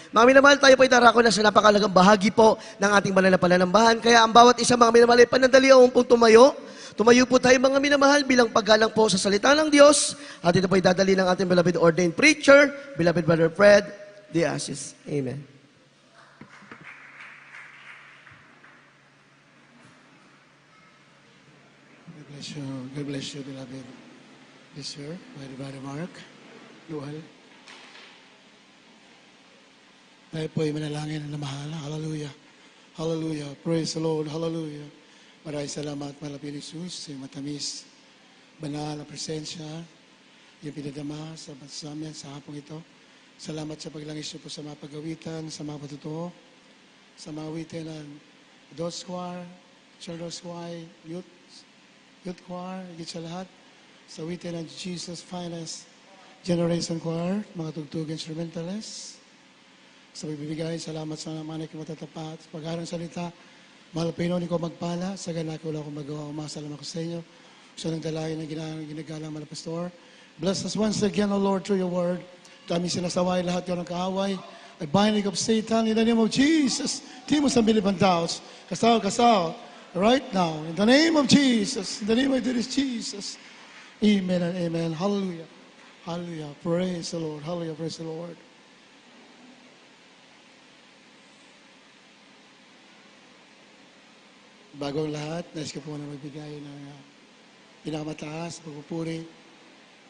Mga minamahal, tayo po ay darako na sa napakalagang bahagi po ng ating banal na pananambahan. Kaya ang bawat isa mga minamahal ay panandalian pong tumayo. Tumayo po tayo mga minamahal bilang paggalang po sa salita ng Diyos. At ito po ay dadali ng ating beloved ordained preacher, beloved Brother Fred De Asis. Amen. God bless you, beloved Bishop, Brother Mark, Luhal. Tayo po ay manalangin na mahal. Hallelujah. Hallelujah. Praise the Lord. Hallelujah. Maraming salamat, Malapit Jesus, sa matamis, banal na presensya, yung pinadama sa amin sa hapong ito. Salamat sa paglangis niyo po sa mga pagawitan, sa mga patutuo, sa mga awitin ng Adults Choir, Children's Choir, Youth Choir, higit sa lahat, sa awitin ng Jesus Finest Generation Choir, mga tugtog instrumentalists, sa pagbibigay, salamat sa mga naking matatapat, sa pag-aaral ng salita, mahal Pinoon ko magpala, sa ganak wala akong magawa, umasalamat ko sa inyo, sa nang dalayan ng ginagalang mga pastor. Bless us once again, O Lord, through your word. Kami sinasaway lahat yun ng kaaway. I bind of Satan in the name of Jesus. Timos ang bilibang taos. Kasal. Right now, in the name of Jesus. In the name of Jesus. Amen and amen. Hallelujah. Hallelujah. Praise the Lord. Hallelujah. Praise the Lord. Bago ang lahat, nais ko po na magbigay ng pinakamataas, pagpupuri,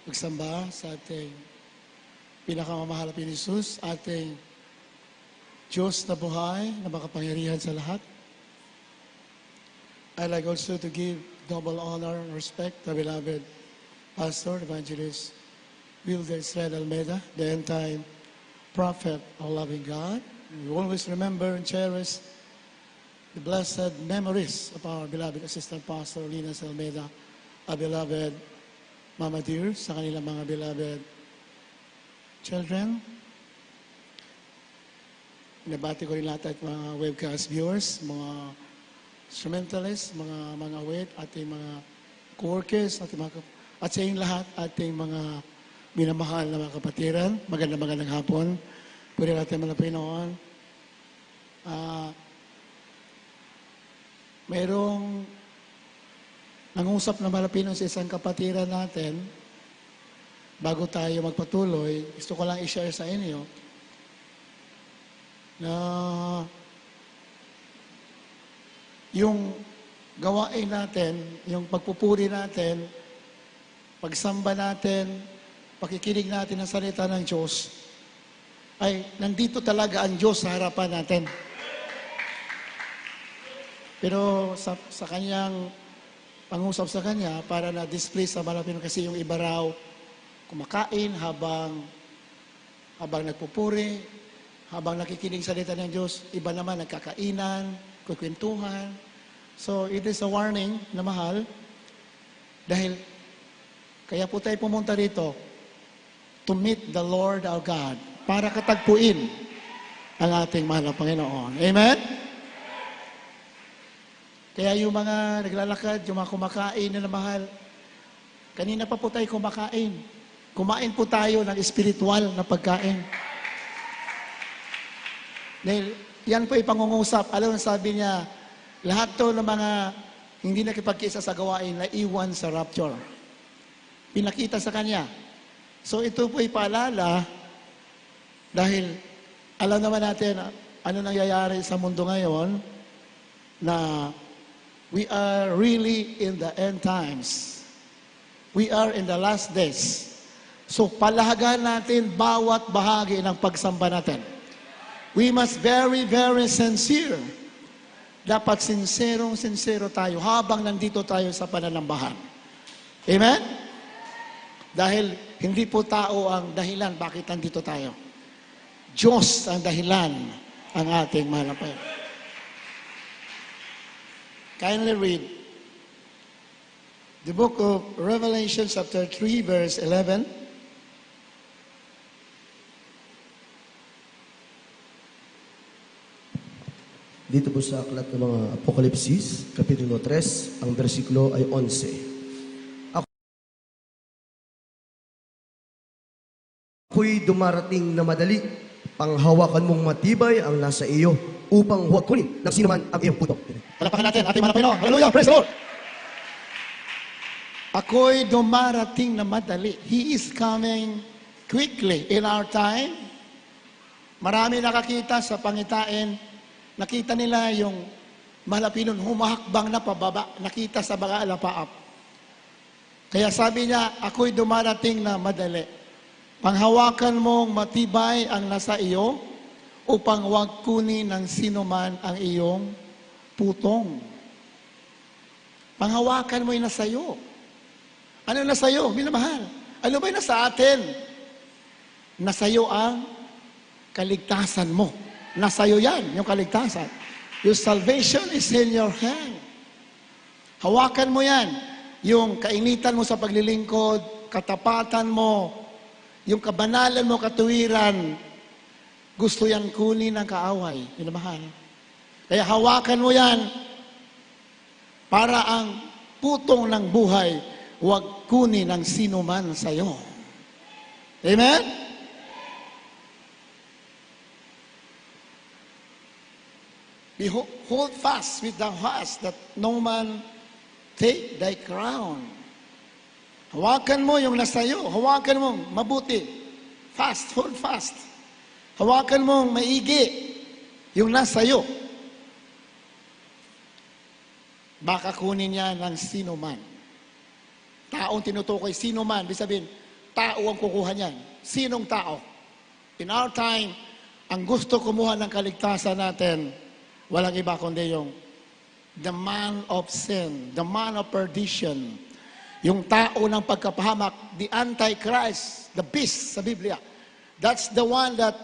magsamba sa ating pinakamamahal na Jesus, ating Diyos na buhay, na makapangyarihan sa lahat. I'd like also to give double honor and respect to beloved Pastor, Evangelist Wilder Israel Almeida, the end-time prophet of loving God. We always remember and cherish the blessed memories of our beloved Assistant Pastor Linas Almeida, our beloved Mama Dear, sa kanilang mga beloved children. Nabati ko rin lahat at mga webcast viewers, mga instrumentalists, mga awit, ating mga co-workers, at sa inyong lahat, ating mga minamahal na mga kapatiran. Magandang hapon. Pwede natin malapin noon. Mayroong nangusap na malapin sa isang kapatiran natin. Bago tayo magpatuloy, gusto ko lang i-share sa inyo na yung gawain natin, yung pagpupuri natin, pagsamba natin, pakikinig natin ng salita ng Diyos, ay nandito talaga ang Diyos sa harapan natin. Pero sa kanyang pangusap sa kanya, para na-display sa malapit kasi yung iba raw, kumakain habang nagpupuri, habang nakikinig sa salita ng Diyos, iba naman nagkakainan, kukwentuhan. So it is a warning na mahal, dahil kaya po tayo pumunta rito to meet the Lord our God, para katagpuin ang ating mahal na Panginoon. Amen? Kaya yung mga naglalakad, yung mga kumakain na mahal, kanina pa po tayo kumakain. Kumain po tayo ng espiritual na pagkain. Dahil yan po ipangungusap. Alam mo, sabi niya, lahat to ng mga hindi nakipagkisa sa gawain na iwan sa rapture. Pinakita sa kanya. So ito po ipaalala dahil alam naman natin ano nangyayari sa mundo ngayon na we are really in the end times. We are in the last days. So palahagan natin bawat bahagi ng pagsamba natin. We must very, very sincere. Dapat sincero tayo habang nandito tayo sa pananambahan. Amen? Dahil hindi po tao ang dahilan bakit nandito tayo. Diyos ang dahilan ang ating mahal na Panginoon. Kindly read the book of Revelation chapter 3 verse 11. Dito po sa aklat ng mga Apokalipsis, Kapitulo 3, ang versikulo ay 11. Ako'y dumarating na madali Panghawakan mong matibay ang nasa iyo upang huwag kunin ng sino man ang iyong puto. Palakpakan natin ating mga Panginoon. Hallelujah! Praise the Lord! Ako'y dumarating na madali. He is coming quickly in our time. Marami nakakita sa pangitain. Nakita nila yung malapinon humahakbang na pababa. Nakita sa mga alapaap. Kaya sabi niya, ako'y dumarating na madali. Panghawakan mong matibay ang nasa iyo upang huwag kunin ng sino man ang iyong putong. Panghawakan mo yung nasa iyo. Ano nasa iyo? Minamahal. Ano ba yung nasa atin? Nasa iyo ang kaligtasan mo. Nasa iyo yan, yung kaligtasan. Your salvation is in your hand. Hawakan mo yan. Yung kainitan mo sa paglilingkod, katapatan mo, yung kabanalan mo, katuwiran, gusto yan kunin ng kaaway. Minamahal. Kaya hawakan mo yan para ang putong ng buhay huwag kunin ng sino man sa iyo. Amen? Hold fast with the fast that no man take thy crown. Hawakan mo yung nasa iyo. Hawakan mo mabuti. Fast, hold fast. Hawakan mo maigi yung nasa iyo. Baka kunin niya ng sino man. Taong tinutukoy, sino man. Ibig sabihin, tao ang kukuha niyan. Sinong tao? In our time, ang gusto kumuha ng kaligtasan natin, walang iba kundi yung the man of sin, the man of perdition, yung tao ng pagkapahamak, the Antichrist, the beast sa Biblia. That's the one that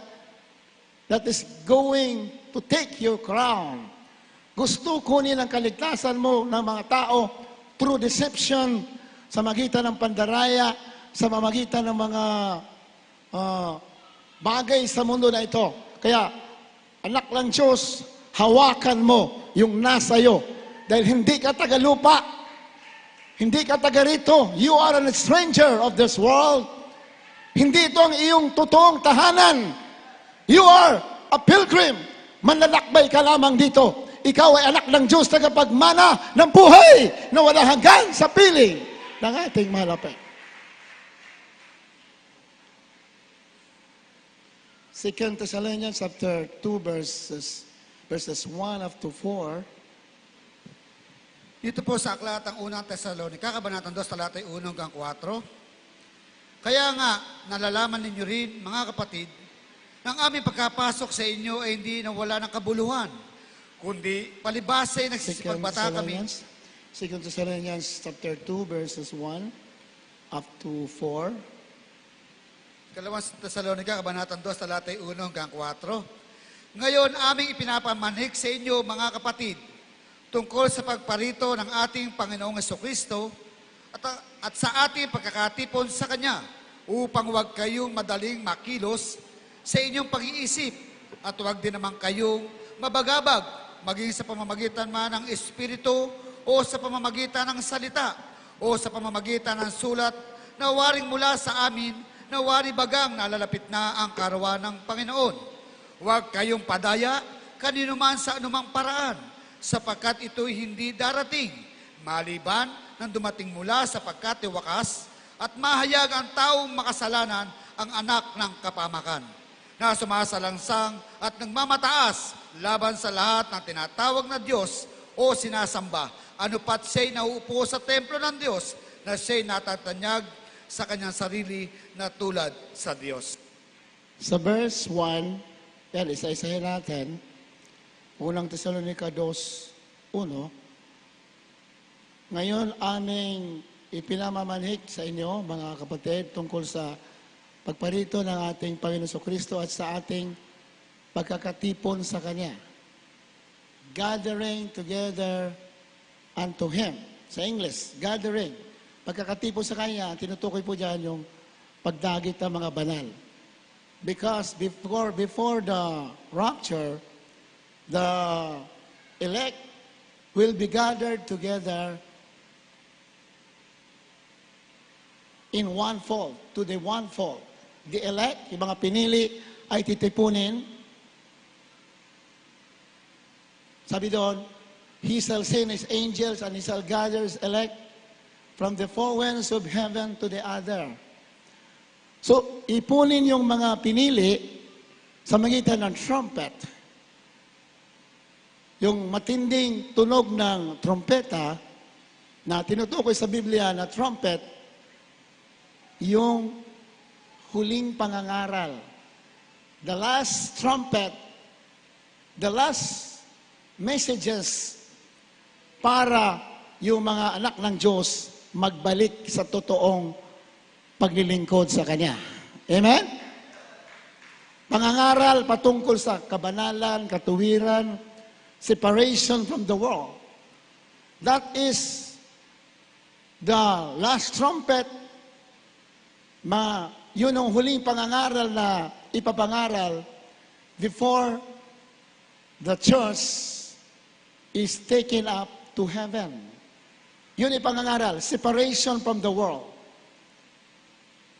is going to take your crown. Gusto kunin ang kaligtasan mo ng mga tao through deception, sa magitan ng pandaraya, sa mamagitan ng mga bagay sa mundo na ito. Kaya, anak ng Diyos, hawakan mo yung nasa iyo. Dahil hindi ka tagalupa, hindi ka taga rito. You are a stranger of this world. Hindi ito ang iyong totoong tahanan. You are a pilgrim. Manlalakbay ka lamang dito. Ikaw ay anak ng Diyos, tagapagmana ng buhay na wala hanggan sa piling ng ating malapit. 2 Thessalonians chapter 2 verses 1 up to 4. Dito po sa aklatang unang Tesalonica, kabanatang 2, talatay 1 hanggang 4. Kaya nga, nalalaman ninyo rin, mga kapatid, ng aming pagkapasok sa inyo ay hindi nawala ng kabuluhan, kundi palibasa ay nagsisipagbata kami. 2 Thessalonians chapter 2 verses 1 up to 4. Kalawang Tesalonica, kabanatang 2, talatay 1 hanggang 4. Ngayon, aming ipinapamanhik sa inyo, mga kapatid, tungkol sa pagparito ng ating Panginoong Jesucristo at sa ating pagkakatipon sa Kanya, upang huwag kayong madaling makilos sa inyong pag-iisip at huwag din naman kayong mabagabag, maging sa pamamagitan man ng Espiritu o sa pamamagitan ng salita o sa pamamagitan ng sulat na waring mula sa amin na wari bagang nalalapit na ang karawan ng Panginoon. Huwag kayong padaya kanino man sa anumang paraan, sapagkat ito'y hindi darating, maliban nang dumating mula sa pagkatiwakas at mahayag ang taong makasalanan ang anak ng kapamakan, na sumasalangsang at nagmamataas laban sa lahat ng tinatawag na Diyos o sinasamba, ano pat siya'y nauupo sa templo ng Diyos, na siya'y natatanyag sa kanyang sarili na tulad sa Diyos. Sa verse 1, yan, isa-isahin natin. Unang Tesalonica 2:1. Ngayon, aming ipinamamanhik sa inyo, mga kapatid, tungkol sa pagparito ng ating Panginoon Kristo at sa ating pagkakatipon sa Kanya. Gathering together unto Him. Sa English, gathering. Pagkakatipon sa Kanya, tinutukoy po dyan yung pagdagit ng mga banal. Because before the rapture, the elect will be gathered together in one fold, to the one fold. The elect, yung mga pinili, ay titipunin. Sabi doon, He shall send His angels and He shall gather His elect from the four winds of heaven to the other. So, ipunin yung mga pinili sa magitan ng trumpet. Yung matinding tunog ng trompeta na tinutukoy sa Biblia na trumpet, yung huling pangangaral. The last trumpet, the last messages para yung mga anak ng Diyos magbalik sa totoong paglilingkod sa Kanya. Amen? Pangangaral patungkol sa kabanalan, katuwiran, separation from the world. That is the last trumpet. Yun ang huling pangangaral na ipapangaral before the church is taken up to heaven. Yun ang pangangaral, separation from the world.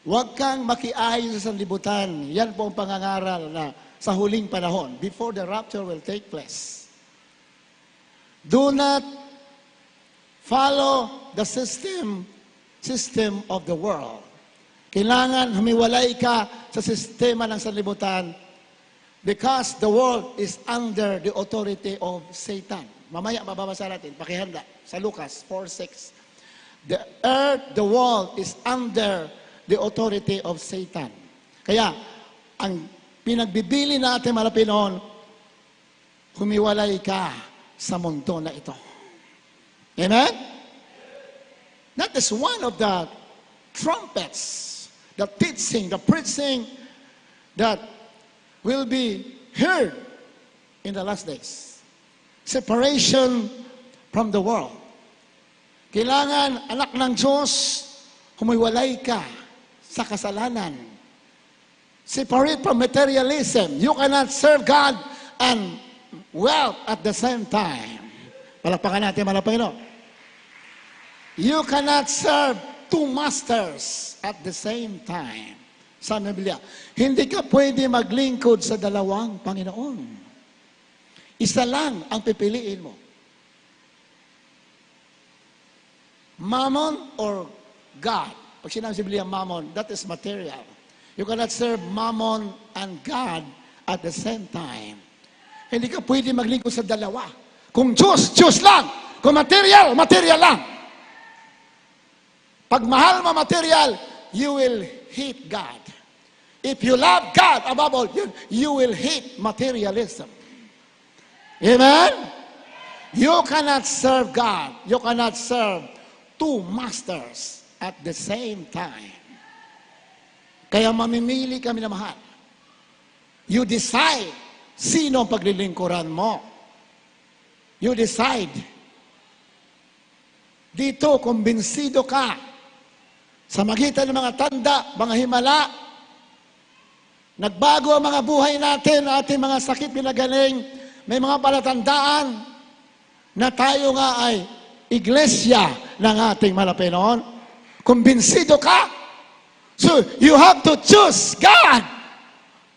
Huwag kang makiayon sa sanlibutan. Yan po ang pangangaral na sa huling panahon, before the rapture will take place. Do not follow the system of the world. Kailangan humiwalay ka sa sistema ng sanlibutan because the world is under the authority of Satan. Mamaya mababasa natin, pakihanda sa Lucas 4:6. The earth, the world is under the authority of Satan. Kaya, ang pinagbibili natin mga Pinoon, humiwalay ka sa mundo na ito. Amen? That is one of the trumpets, the teaching, the preaching that will be heard in the last days. Separation from the world. Kailangan, anak ng Diyos, humiwalay ka sa kasalanan. Separate from materialism. You cannot serve God and wealth at the same time. Palakpakan natin, mga Panginoon. You cannot serve two masters at the same time. Sa Biblia, hindi ka pwede maglingkod sa dalawang Panginoon. Isa lang ang pipiliin mo. Mammon or God. Pag sinabi sa Biblia, mammon, that is material. You cannot serve mammon and God at the same time. Hindi ka pwede maglingkod sa dalawa. Kung Diyos, Diyos lang. Kung material, material lang. Pag mahal mo material, you will hate God. If you love God above all, you will hate materialism. Amen? You cannot serve God. You cannot serve two masters at the same time. Kaya mamimili kami na mahal. You decide sino ang paglilingkuran mo. You decide. Dito, kumbinsido ka sa magitan ng mga tanda, mga himala, nagbago ang mga buhay natin, ating mga sakit pinagaling, may mga palatandaan na tayo nga ay iglesia ng ating Malapinoon. Kumbinsido ka. So, you have to choose God.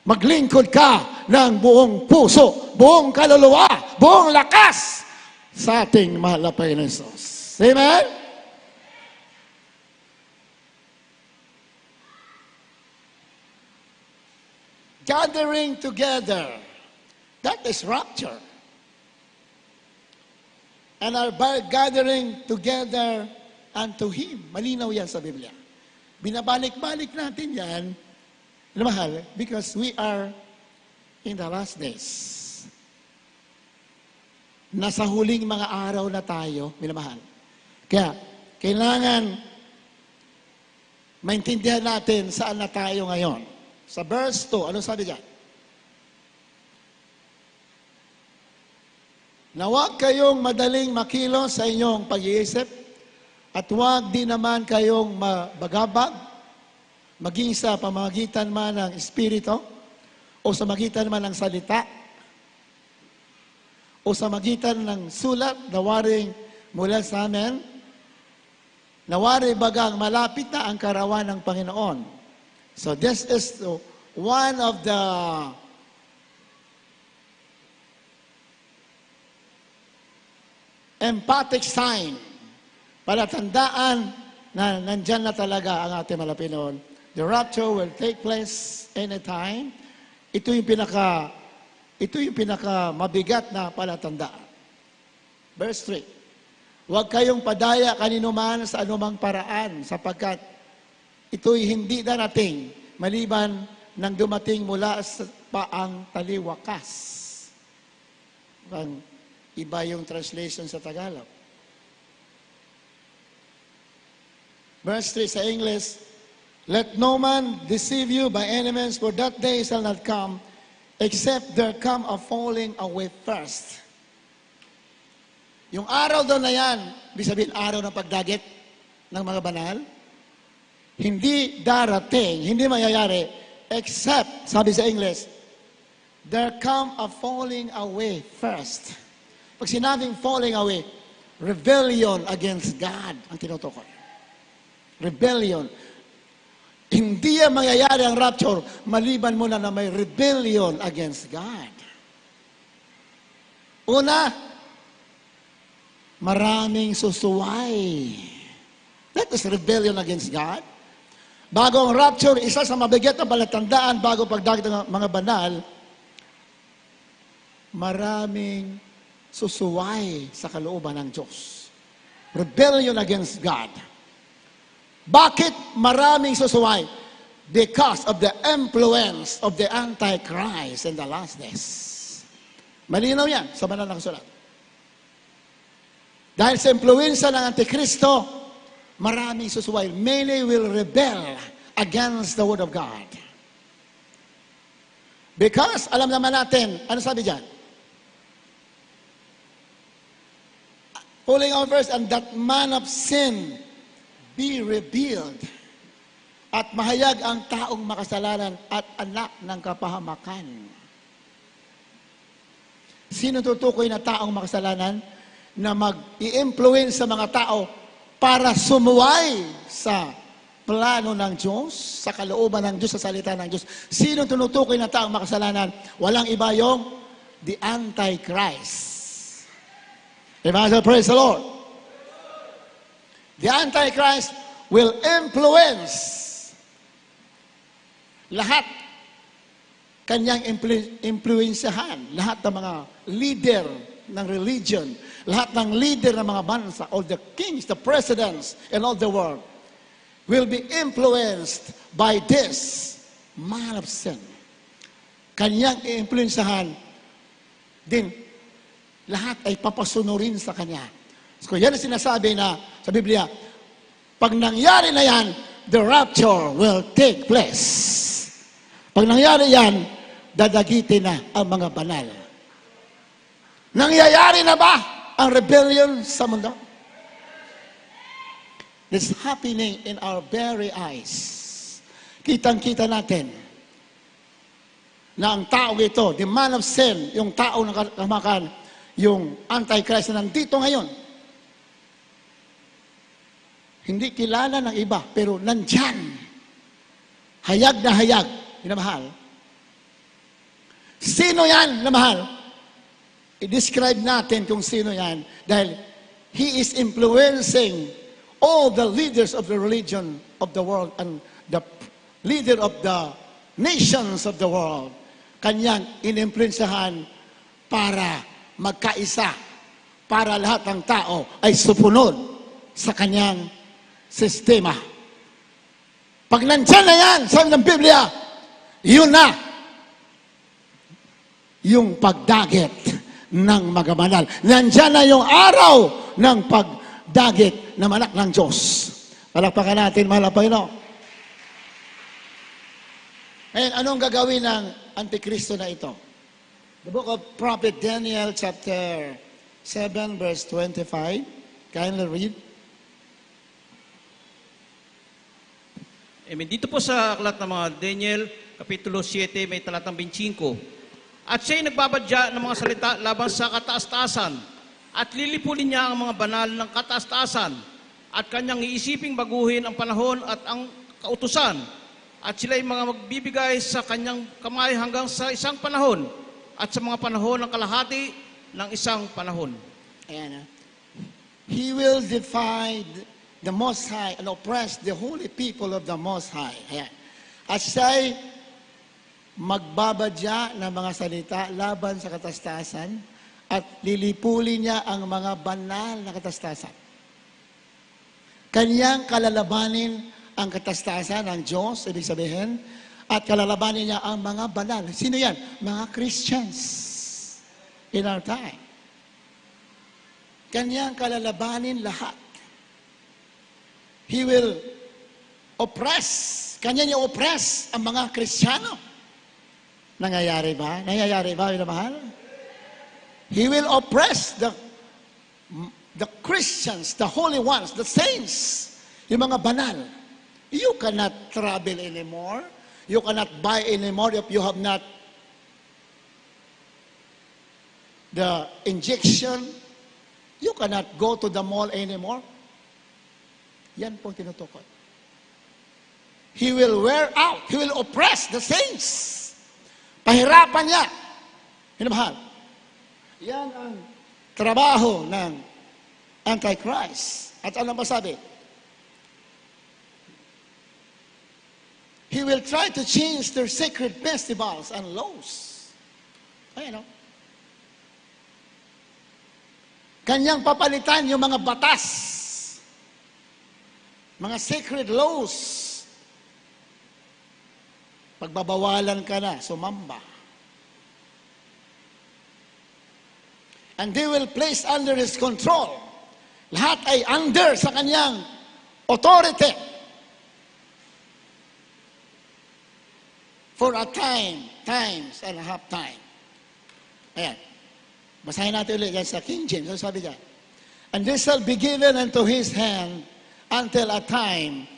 Maglingkod ka ng buong puso, buong kaluluwa, buong lakas sa ating mahal na Panginoon Jesus. Amen? Gathering together, that is rapture. And our gathering together unto Him. Malinaw yan sa Biblia. Binabalik-balik natin yan, na mahal, because we are in the last days. Nasa huling mga araw na tayo, minamahal. Kaya, kailangan maintindihan natin saan na tayo ngayon. Sa verse 2, ano sabi dyan? Na huwag kayong madaling makilos sa inyong pag-iisip at huwag din naman kayong mabagabag, maging sa pamamagitan man ng Espiritu o sa magitan man ng salita o sa magitan ng sulat na waring mula sa amin, na wari bagang malapit na ang karawan ng Panginoon. So this is one of the emphatic sign, palatandaan na nandyan na talaga ang ating Malapinon. The rapture will take place anytime. Ito yung pinaka mabigat na palatandaan. Verse 3. Huwag kayong padaya kanino man sa anumang paraan sapagkat ito'y hindi darating maliban nang dumating mula sa paang taliwakas. Ang iba yung translation sa Tagalog. Verse 3 sa English, let no man deceive you by any means, for that day shall not come, except there come a falling away first. Yung araw daw na yan, ibig sabihin araw ng pagdagit ng mga banal, hindi darating, hindi mayayari, except, sabi sa English, there come a falling away first. Pag sinabing falling away, rebellion against God ang tinutukoy. Rebellion. Hindi yan mangyayari ang rapture maliban muna na may rebellion against God. Una, maraming susuway. That is rebellion against God. Bago ang rapture, isa sa mabigat na palatandaan bago pagdagit ng mga banal, maraming susuway sa kalooban ng Diyos. Rebellion against God. Bakit maraming susuway? Because of the influence of the Antichrist in the last days. Malinaw yan sa banal na kasulat. Dahil sa impluensya ng Antikristo, maraming susuway. Many will rebel against the Word of God. Because, alam naman natin, ano sabi dyan? Pulling on verse, and that man of sin be revealed. At mahayag ang taong makasalanan at anak ng kapahamakan. Sino tutukoy na taong makasalanan na mag-i-influence sa mga tao para sumuway sa plano ng Diyos, sa kalooban ng Diyos, sa salita ng Diyos? Sino tunutukoy na taong makasalanan? Walang iba yung the Antichrist. Amen. Praise the Lord. The Antichrist will influence lahat kanyang impluensyahan, lahat ng mga leader ng religion, lahat ng leader ng mga bansa, all the kings, the presidents, and all the world will be influenced by this man of sin. Kanyang impluensyahan din, lahat ay papasunurin sa kanya. So yan ang sinasabi na sa Biblia, pag nangyari na yan, the rapture will take place. Pag nangyari yan, dadagitin na ang mga banal. Nangyayari na ba ang rebellion sa mundo? It's happening in our very eyes. Kitang-kita natin na ang tao ito, the man of sin, yung tao na kamakan, yung Antichrist na nandito ngayon, hindi kilala ng iba, pero nandyan. Hayag na hayag, minamahal. Sino yan, minamahal? I-describe natin kung sino yan dahil he is influencing all the leaders of the religion of the world and the leader of the nations of the world. Kanyang inimpluensyahan para magkaisa, para lahat ng tao ay supunod sa kanyang sistema. Pag nandyan na yan, sabi ng Biblia, yun na yung pagdagit ng mga banal. Nandyan na yung araw ng pagdagit ng anak ng Diyos. Palakpakan natin, mahal na Panginoon. Ngayon, anong gagawin ng Antikristo na ito? The book of Prophet Daniel, chapter 7, verse 25. Kindly read. Amen. Dito po sa aklat ng mga Daniel, Kapitulo 7, may talatang 25. At siya'y nagbabadya ng mga salita laban sa kataas-taasan at lilipulin niya ang mga banal ng kataas-taasan at kanyang iisiping baguhin ang panahon at ang kautusan at sila'y mga magbibigay sa kanyang kamay hanggang sa isang panahon at sa mga panahon ng kalahati ng isang panahon. Ayan, He will divide the Most High and oppress the holy people of the Most High. Ayan. At siya'y magbabadya ng mga salita laban sa katastasan at lilipulin niya ang mga banal na katastasan. Kanyang kalalabanin ang katastasan ng Diyos, ibig sabihin, at kalalabanin niya ang mga banal. Sino yan? Mga Christians in our time. Kanyang kalalabanin lahat. He will oppress. Kanya niya oppress ang mga Kristiyano. Nangyayari ba? Nangyayari ba, minamahal? He will oppress the Christians, the holy ones, the saints, yung mga banal. You cannot travel anymore. You cannot buy anymore if you have not the injection. You cannot go to the mall anymore. Yan po tinutukoy. He will wear out. He will oppress the saints. Pahirapan niya. Minamahal. Yan ang trabaho ng Antichrist. At ano ba sabi? He will try to change their sacred festivals and laws. Ayan, no? Kanyang papalitan yung mga batas, mga sacred laws. Pagbabawalan ka na, sumamba. And they will place under his control. Lahat ay under sa kanyang authority. For a time, times and a half time. Ayan. Basahin natin ulit yan sa King James. Ano sabi dyan? And this shall be given unto his hand until a time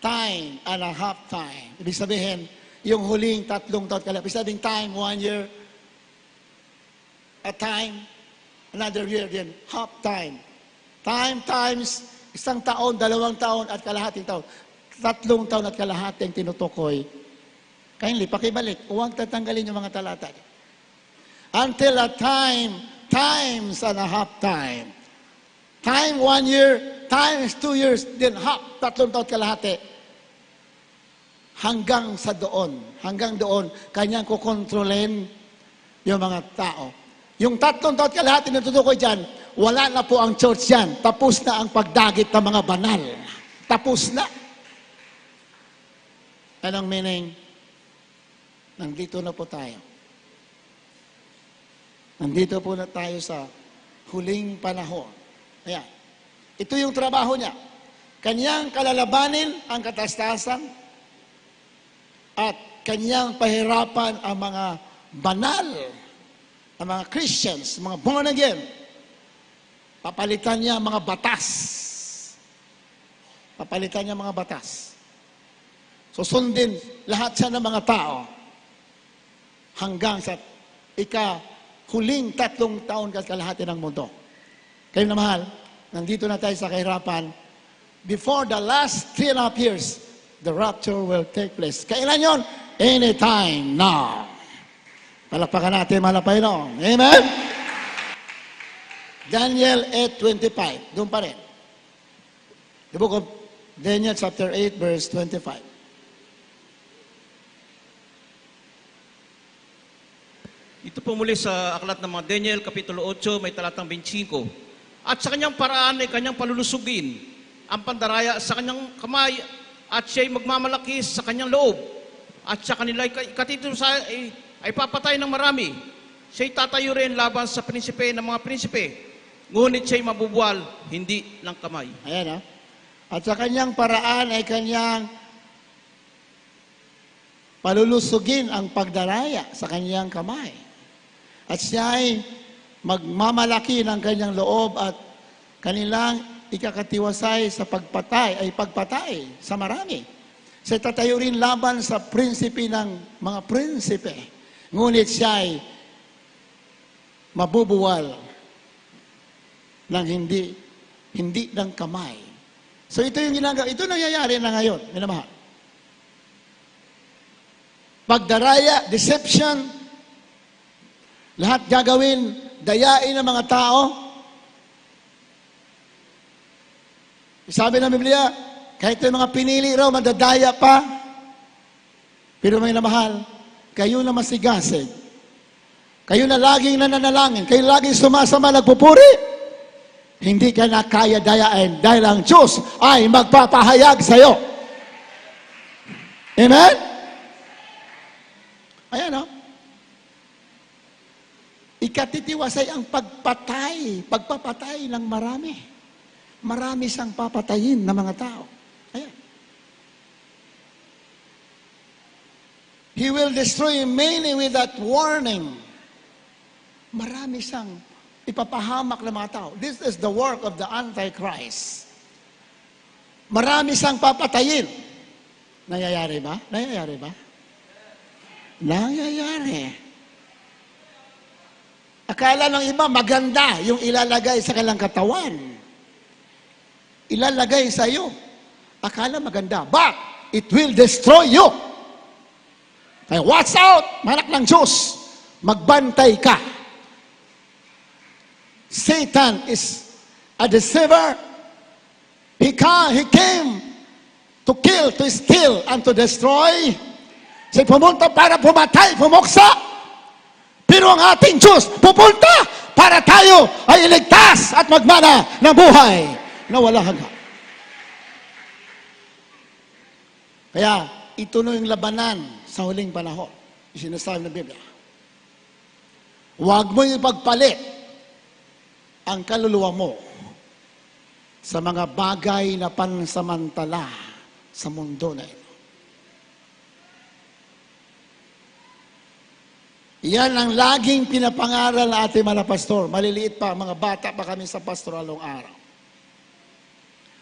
and a half time. Ibig sabihin, yung huling 3 taon kalahati. Ibig sabihin, time, 1 year, a time, another year din, half time. Time times 1 taon, 2 taon, at kalahating taon. 3 taon at kalahating tinutukoy. Kindly, pakibalik. Huwag tatanggalin yung mga talata. Until a time, times and a half time. Time 1 year, times 2 years, then half, 3 taon kalahati. Hanggang sa doon, kanyang kukontrolin yung mga tao. Yung 3 taon kalahati na tutukoy dyan, wala na po ang church yan. Tapos na ang pagdagit ng mga banal. Tapos na. Anong meaning? Nandito na po tayo. Nandito po na tayo sa huling panahon. Ayan. Ito yung trabaho niya. Kanyang kalalabanin ang katastasan at kanyang pahirapan ang mga banal, ang mga Christians, mga born again. Papalitan niya ang mga batas. Papalitan niya ang mga batas. Susundin lahat siya ng mga tao hanggang sa huling 3 taon kalahati ng mundo. Kayo na mahal, nandito na tayo sa kahirapan. Before the last 3.5 years, the rapture will take place. Kailan yon? Anytime now. Palakpakan natin, mahal na Panginoon. Amen? Daniel 8:25. Doon pa rin. The book of Daniel chapter 8 verse 25. Ito po muli sa aklat ng mga Daniel, Kapitulo 8, may talatang 25. At sa kanyang paraan ay kanyang palulusugin ang pandaraya sa kanyang kamay at siya'y magmamalaki sa kanyang loob. At sa kanila ay papatay ng marami. Siya'y tatayo rin laban sa prinsipe ng mga prinsipe. Ngunit siya'y mabubuwal, hindi ng kamay. Ayan, ha? At sa kanyang paraan ay kanyang palulusugin ang pagdaraya sa kanyang kamay. At siya ay magmamalaki ng kanyang loob at kanilang ikakatiwasay sa pagpatay sa marami. Siya tatayo rin laban sa prinsipe ng mga prinsipe. Ngunit siya ay mabubuwal ng hindi ng kamay. So ito yung ginagawa. Ito nangyayari na ngayon, minamahal. Pagdaraya, deception, lahat gagawin, dayain ng mga tao. Sabi ng Biblia, kahit yung mga pinili raw, madadaya pa. Pero may namahal, kayo na masigasig. Kayo na laging nananalangin. Kayo laging sumasama, nagpupuri. Hindi ka na kaya dayain dahil ang Diyos ay magpapahayag sa iyo. Amen? Ayan o. Ikatitiwasay ang pagpapatay ng marami. Marami siyang papatayin ng mga tao. Ayan. He will destroy many with that warning. Marami siyang ipapahamak ng mga tao. This is the work of the Antichrist. Marami siyang papatayin. Nangyayari ba? Nangyayari ba? Nangyayari. Akala ng iba maganda yung ilalagay sa kanilang katawan. Ilalagay sa iyo. Akala maganda. But it will destroy you. Kaya watch out, manak ng Diyos. Magbantay ka. Satan is a deceiver. He came to kill, to steal, and to destroy. Siya pumunta para pumatay, pumuksa. Pero ang ating Diyos pupunta para tayo ay iligtas at magmana ng buhay na wala hanggan. Kaya ito na yung labanan sa huling panahon. Sinasabi ng Biblia. Huwag mo ipagpalit ang kaluluwa mo sa mga bagay na pansamantala sa mundo na ito. Yan ang laging pinapangaral na ating mga pastor. Maliliit pa, mga bata pa kami sa pastoralong araw.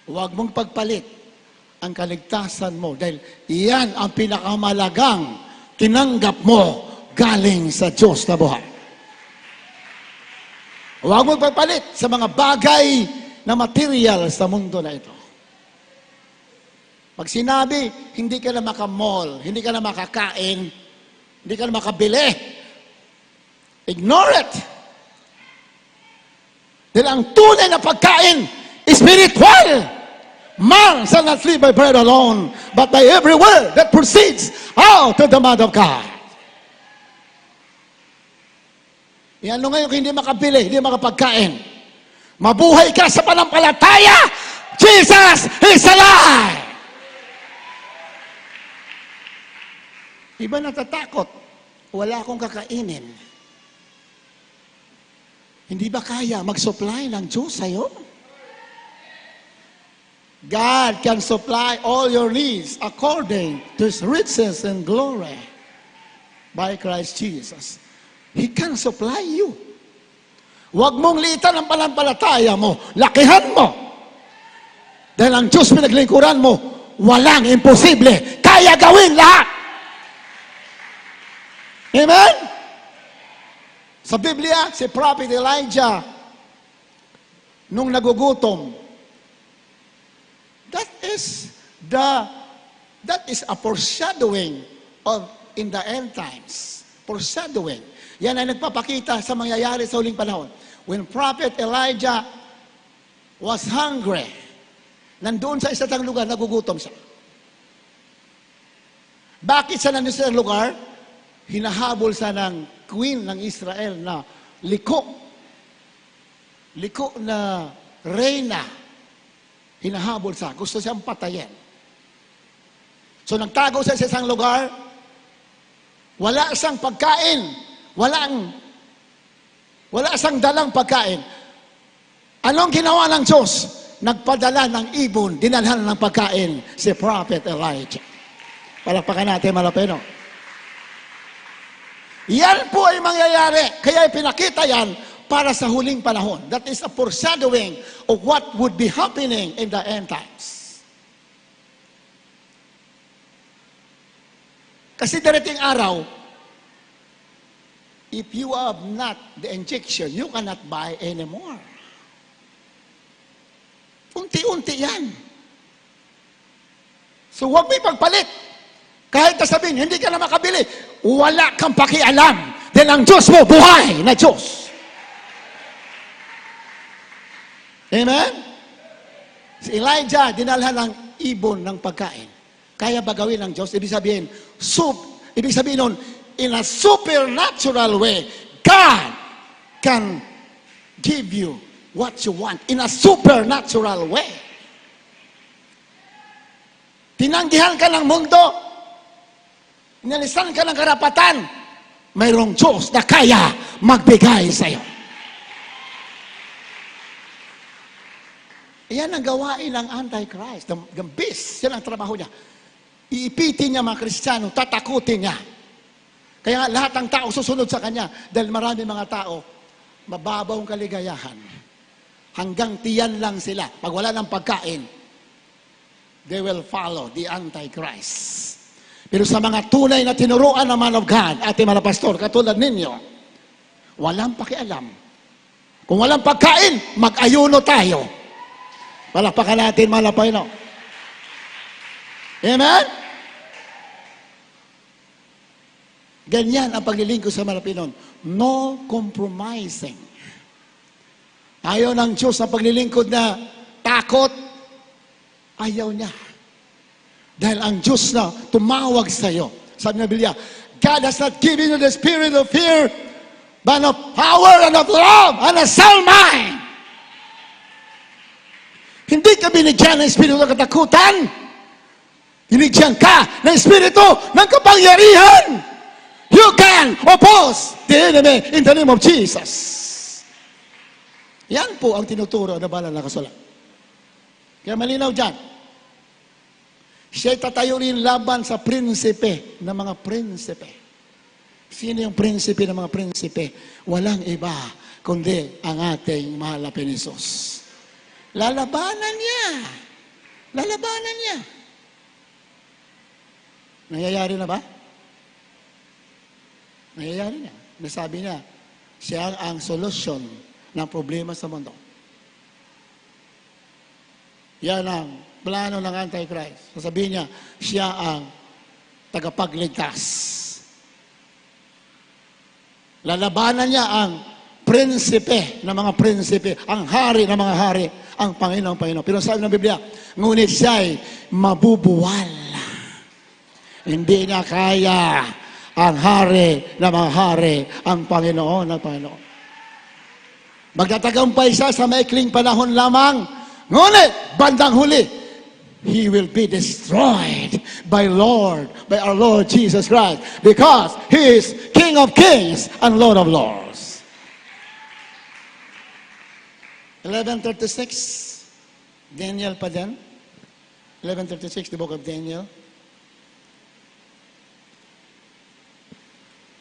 Huwag mong pagpalit ang kaligtasan mo dahil yan ang pinakamalagang tinanggap mo galing sa Diyos na buhay. Huwag mong pagpalit sa mga bagay na material sa mundo na ito. Pag sinabi, hindi ka na makamall, hindi ka na makakain, hindi ka na makabili, ignore it. Dahil ang tunay na pagkain, spiritual. Man shall not live by bread alone, but by every word that proceeds out of the mouth of God. Yan ngayon kung hindi makabili, hindi makapagkain. Mabuhay ka sa panampalataya. Jesus is alive! Iba natatakot. Wala akong kakainin. Hindi ba kaya mag-supply ng Diyos sa'yo? God can supply all your needs according to His riches and glory by Christ Jesus. He can supply you. Huwag mong liitan ang panampalataya mo. Lakihan mo. Dahil ang Diyos pinaglingkuran mo, walang imposible. Kaya gawin lahat. Amen? Sa Biblia, si Prophet Elijah, nung nagugutom, that is a foreshadowing of in the end times. Foreshadowing. Yan ay nagpapakita sa mangyayari sa huling panahon. When Prophet Elijah was hungry, nandoon sa isang lugar, nagugutom siya. Bakit siya nandoon sa lugar? Hinahabol siya ng queen ng Israel na liko. Liko na reyna. Hinahabol siya. Gusto siyang patayin. So nagtago siya sa isang lugar. Wala siyang pagkain. Wala siyang dalang pagkain. Anong ginawa ng Diyos? Nagpadala ng ibon, dinalhan ng pagkain si Prophet Elijah. Palakpakan natin, malapeno. Yan po ay mangyayari. Kaya pinakita yan para sa huling panahon. That is a foreshadowing of what would be happening in the end times. Kasi darating araw, if you have not the injection, you cannot buy anymore. Unti-unti yan. So huwag mo ipagpalit. Kahit na sabihin, hindi ka na makabili, wala kang pakialam. Dahil ang Diyos mo, buhay na Diyos. Amen? Si Elijah, dinalhan ng ibon ng pagkain. Kaya ba gawin ng Diyos? Ibig sabihin nun, in a supernatural way, God can give you what you want. In a supernatural way. Tinanggihan ka ng mundo, inalisan ka ng karapatan, mayroong Diyos na kaya magbigay sa iyo. Yan ang gawain ng Antichrist, the beast. Yan ang trabaho niya. Iipitin niya mga Kristiyano, tatakutin niya. Kaya lahat ng tao susunod sa kanya dahil marami mga tao, mababaw ang kaligayahan. Hanggang tiyan lang sila. Pag wala ng pagkain, they will follow the Antichrist. Pero sa mga tunay na tinuruan ng man of God, ating mga pastor, katulad ninyo, walang pakialam. Kung walang pagkain, mag-ayuno tayo. Palakpakan natin, mga Panginoon. Amen? Ganyan ang paglilingkod sa mga Panginoon. No compromising. Ayaw ng Diyos ang paglilingkod na takot. Ayaw niya. Dahil ang Diyos na tumawag sa iyo. Sabi ng Biblia, God has not given you the spirit of fear, but of power and of love and a sound mind. Hindi ka binigyan ng espiritu ng katakutan. Binigyan ka ng espiritu ng kapangyarihan. You can oppose the enemy in the name of Jesus. Yan po ang tinuturo na banal na kasulatan. Kaya malinaw dyan. Siya'y tatayo rin laban sa prinsipe ng mga prinsipe. Sino yung prinsipe ng mga prinsipe? Walang iba kundi ang ating mahal na Panginoon. Lalabanan niya. Lalabanan niya. Nangyayari na ba? Nangyayari na. Nasabi niya, siya ang solusyon ng problema sa mundo. Yan ang plano ng Antichrist. Sasabihin niya, siya ang tagapagligtas. Lalabanan niya ang prinsipe ng mga prinsipe, ang hari ng mga hari, ang Panginoong Panginoon. Pero sabi ng Biblia, ngunit siya'y mabubuwal. Hindi niya kaya ang hari ng mga hari, ang Panginoon ng Panginoon. Magtatagumpay siya sa maikling panahon lamang, ngunit bandang huli, he will be destroyed by our Lord Jesus Christ, because he is King of Kings and Lord of Lords. 11:36, Daniel pa din. 11:36, the book of Daniel.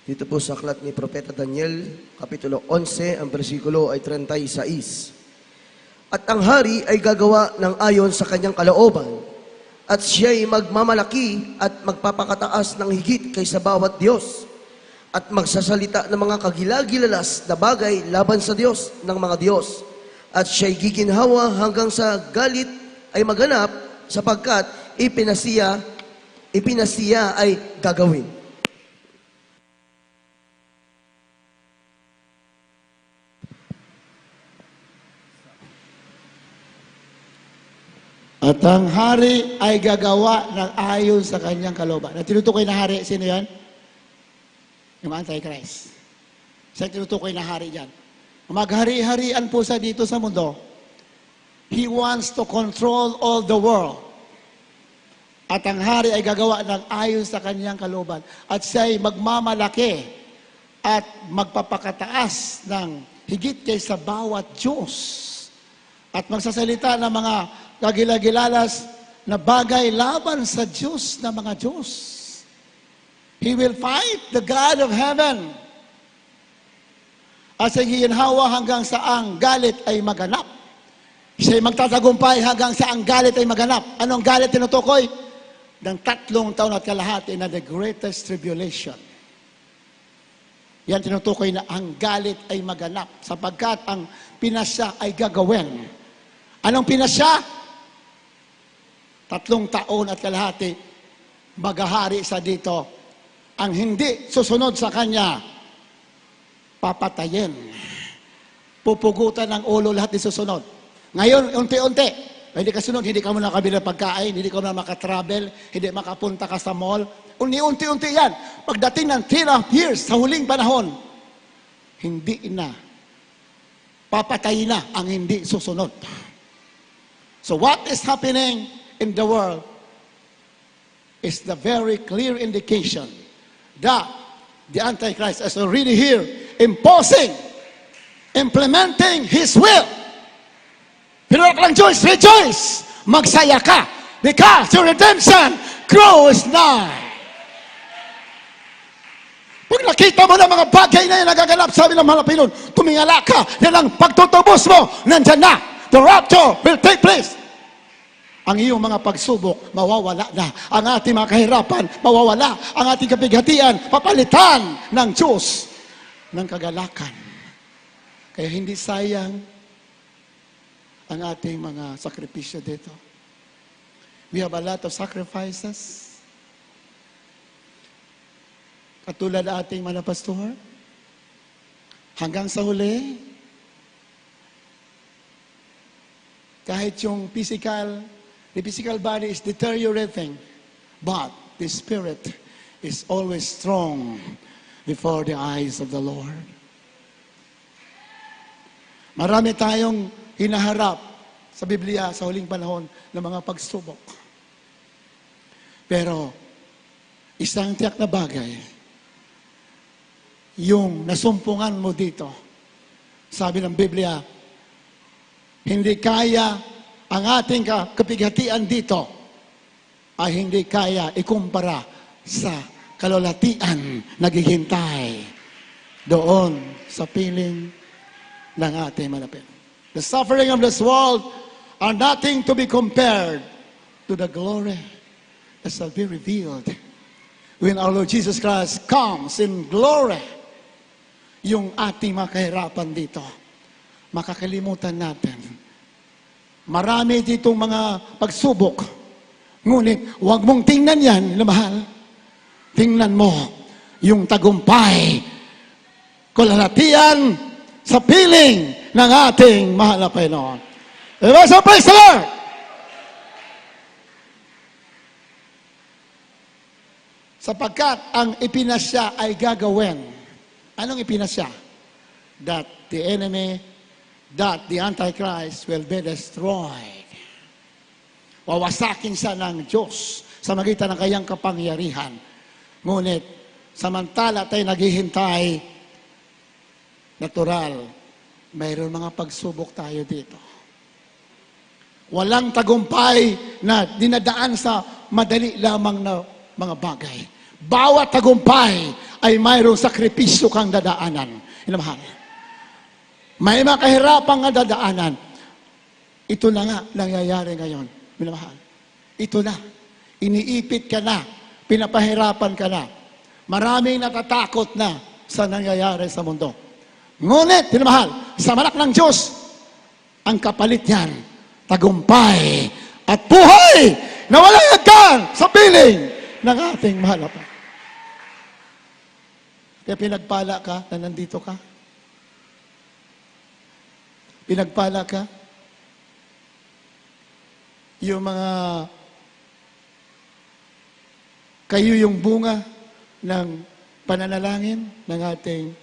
Dito po sa aklat ni Propeta Daniel, Kapitulo 11, ang bersikulo ay 36. At ang hari ay gagawa ng ayon sa kanyang kalooban, at siya'y magmamalaki at magpapakataas ng higit kaysa bawat Diyos, at magsasalita ng mga kagilagilalas na bagay laban sa Diyos ng mga Diyos, at siya'y giginhawa hanggang sa galit ay maganap, sapagkat ipinasiya ay gagawin. At ang hari ay gagawa ng ayon sa kanyang kalooban. At tinutukoy na hari, sino yan? Yung Antichrist. Siya tinutukoy na hari dyan. Maghari-harian po sa dito sa mundo. He wants to control all the world. At ang hari ay gagawa ng ayon sa kanyang kalooban. At siya ay magmamalaki at magpapakataas ng higit kaysa bawat Diyos. At magsasalita ng mga kagilagilalas na bagay laban sa Diyos na mga Diyos. He will fight the God of heaven. At siya'y hihinhawa hanggang sa ang galit ay maganap. Siya'y magtatagumpay hanggang sa ang galit ay maganap. Anong galit tinutukoy? Ng 3 taon at kalahati na the greatest tribulation. Yan tinutukoy na ang galit ay maganap sapagkat ang pinasya ay gagawin. Anong pinasya? 3 taon at kalahati, maghahari sa dito. Ang hindi susunod sa kanya, papatayin. Pupugutan ng ulo lahat di susunod. Ngayon, unti-unti, hindi ka sunod, hindi ka muna nakabili ng pagkain, hindi ka muna makatravel, hindi makapunta ka sa mall. Unti-unti yan. Pagdating ng 3 years sa huling panahon, hindi na. Papatay na ang hindi susunod. So what is happening in the world is the very clear indication that the Antichrist is already here, imposing, implementing His will. Pero lang rejoice, magsaya ka, because your redemption grows nigh. Pag nakita mo ng mga bagay na yan nagaganap, sabi ng mga Pinoy, tumingala ka, yan ang pagtutubos mo, nandyan na. The rapture will take place. Ang iyong mga pagsubok, mawawala na. Ang ating mga kahirapan, mawawala. Ang ating kapighatian, papalitan ng Diyos ng kagalakan. Kaya hindi sayang ang ating mga sakripisyo dito. We have a lot of sacrifices. Katulad ating mga pastor, hanggang sa huli, kahit yung the physical body is deteriorating, but the spirit is always strong before the eyes of the Lord. Marami tayong hinaharap sa Biblia sa huling panahon ng mga pagsubok. Pero, isang tiyak na bagay, yung nasumpungan mo dito, sabi ng Biblia, hindi kaya ang ating kapighatian dito ay hindi kaya ikumpara sa kalulatian naghihintay doon sa piling ng ating malapit. The suffering of this world are nothing to be compared to the glory that shall be revealed when our Lord Jesus Christ comes in glory. Yung ating mga kahirapan dito, makakalimutan natin. Marami ditong mga pagsubok. Ngunit, huwag mong tingnan yan, na mahal. Tingnan mo yung tagumpay, kalalatian sa piling ng ating mahal na Panginoon. So praise the Lord! Sapagkat ang ipinasya ay gagawin. Anong ipinasya? That the enemy, that the Antichrist will be destroyed. Wawasakin siya ng Diyos sa magitan ng kayang kapangyarihan. Ngunit, samantala tayo naghihintay, natural, mayroon mga pagsubok tayo dito. Walang tagumpay na dinadaan sa madali lamang na mga bagay. Bawat tagumpay ay mayroong sakripisyo kang dadaanan. Inamahal. May mga kahirapang nga dadaanan. Ito na nga nangyayari ngayon. Minamahal. Ito na. Iniipit ka na. Pinapahirapan ka na. Maraming natatakot na sa nangyayari sa mundo. Ngunit, minamahal, sa malak ng Diyos, ang kapalit niyan, tagumpay at buhay na walang hanggan sa piling ng ating mahal na Panginoon. Kaya pinagpala ka na nandito ka. Pinagpala ka. Yung mga kayo yung bunga ng pananalangin ng ating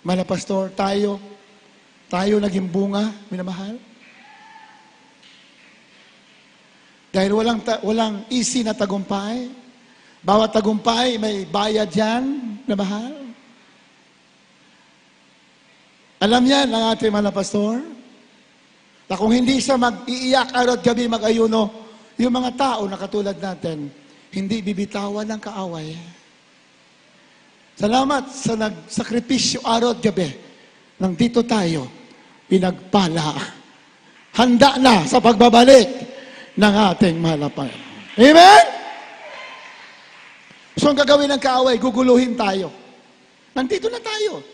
mahal na pastor. Tayo naging bunga, minamahal. Dahil walang easy na tagumpay. Bawat tagumpay may bayad yan, minamahal. Alam niya ng ating mga pastor, na kung hindi siya mag-iiyak araw at gabi mag-ayuno, yung mga tao na katulad natin, hindi bibitawan ng kaaway. Salamat sa nagsakripisyo araw at gabi. Nang dito tayo, pinagpala. Handa na sa pagbabalik ng ating mahal na Panginoon. Amen? So ang gagawin ng kaaway, guguluhin tayo. Nandito na tayo.